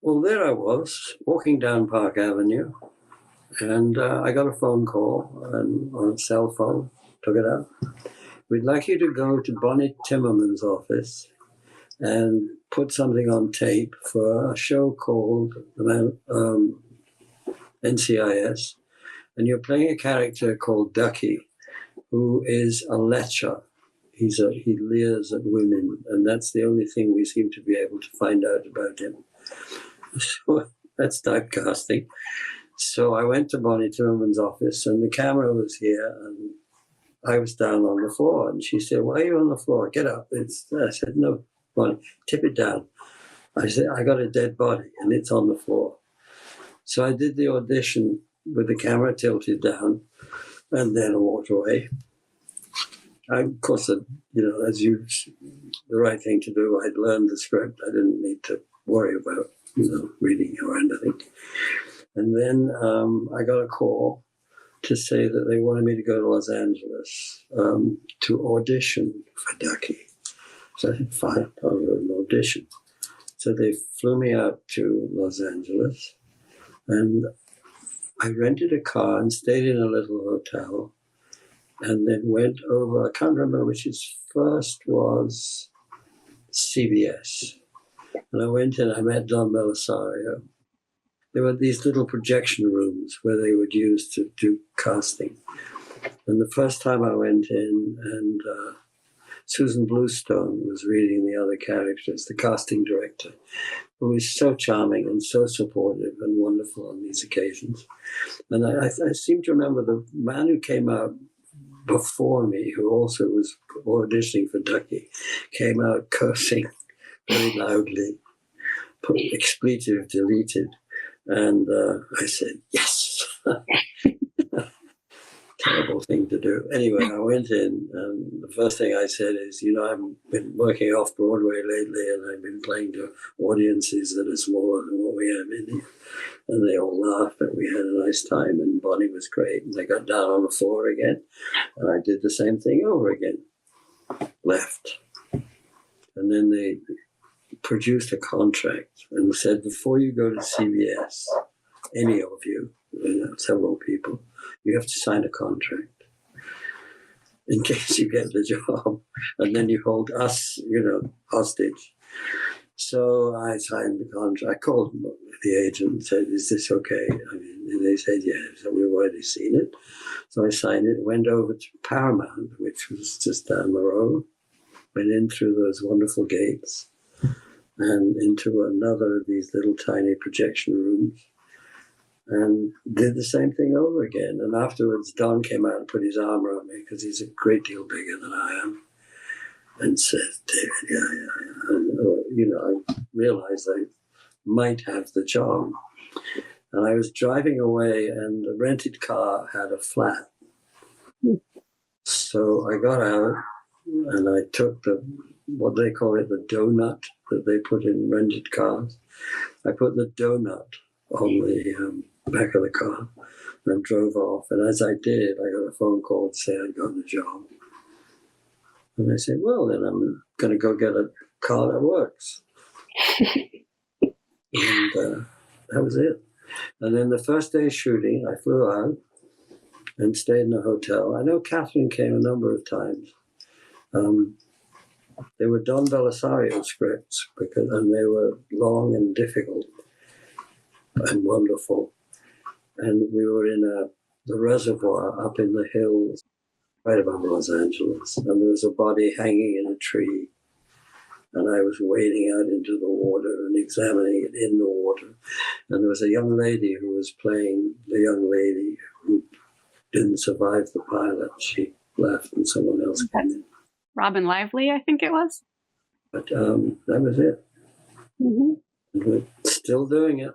Well, there I was, walking down Park Avenue, and I got a phone call on a cell phone, took it out. We'd like you to go to Bonnie Timmerman's office and put something on tape for a show called NCIS, and you're playing a character called Ducky, who is a lecher. He leers at women, and that's the only thing we seem to be able to find out about him. So that's typecasting. So I went to Bonnie Timmerman's office, and the camera was here, and I was down on the floor. And she said, "Why are you on the floor? Get up." I said, "No, Bonnie, tip it down." I said, "I got a dead body, and it's on the floor." So I did the audition with the camera tilted down, and then I walked away. Of course, the right thing to do. I'd learned the script. I didn't need to worry about reading or anything. And then I got a call to say that they wanted me to go to Los Angeles to audition for Ducky. So I said, "Fine, I'll go to an audition." So they flew me out to Los Angeles, and I rented a car and stayed in a little hotel, and then went over. I can't remember which his first was, CBS. And I went and I met Don Belisario. There were these little projection rooms where they would use to do casting. And the first time I went in, and Susan Bluestone was reading the other characters, the casting director, who was so charming and so supportive and wonderful on these occasions. And I seem to remember the man who came out before me, who also was auditioning for Ducky, came out cursing very loudly, put expletive deleted, and I said, "Yes." Terrible thing to do. Anyway, I went in, and the first thing I said is, "I've been working off Broadway lately, and I've been playing to audiences that are smaller than what we have in here." And they all laughed, and we had a nice time, and Bonnie was great. And they got down on the floor again, and I did the same thing over again. Left. And then they produced a contract and said, "Before you go to CBS, any of you, several people, you have to sign a contract in case you get the job, and then you hold us, hostage." So I signed the contract. I called the agent and said, "Is this okay?" And they said, "Yeah." So we've already seen it. So I signed it, went over to Paramount, which was just down the road, went in through those wonderful gates and into another of these little tiny projection rooms, and did the same thing over again. And afterwards, Don came out and put his arm around me, because he's a great deal bigger than I am, and said, "David, yeah. And, I realized I might have the job." And I was driving away, and the rented car had a flat. So I got out, and I took what they call it, the donut that they put in rented cars. I put the donut on the back of the car and drove off. And as I did, I got a phone call to say I'd got the job. And I said, "Well, then I'm going to go get a car that works." And that was it. And then the first day of shooting, I flew out and stayed in a hotel. I know Catherine came a number of times. They were Don Belisario scripts, and they were long and difficult and wonderful. And we were in the reservoir up in the hills right above Los Angeles, and there was a body hanging in a tree. And I was wading out into the water and examining it in the water. And there was a young lady who was playing the young lady who didn't survive the pilot. She left and someone else came in. Robin Lively, I think it was. But that was it. Mm-hmm. And we're still doing it.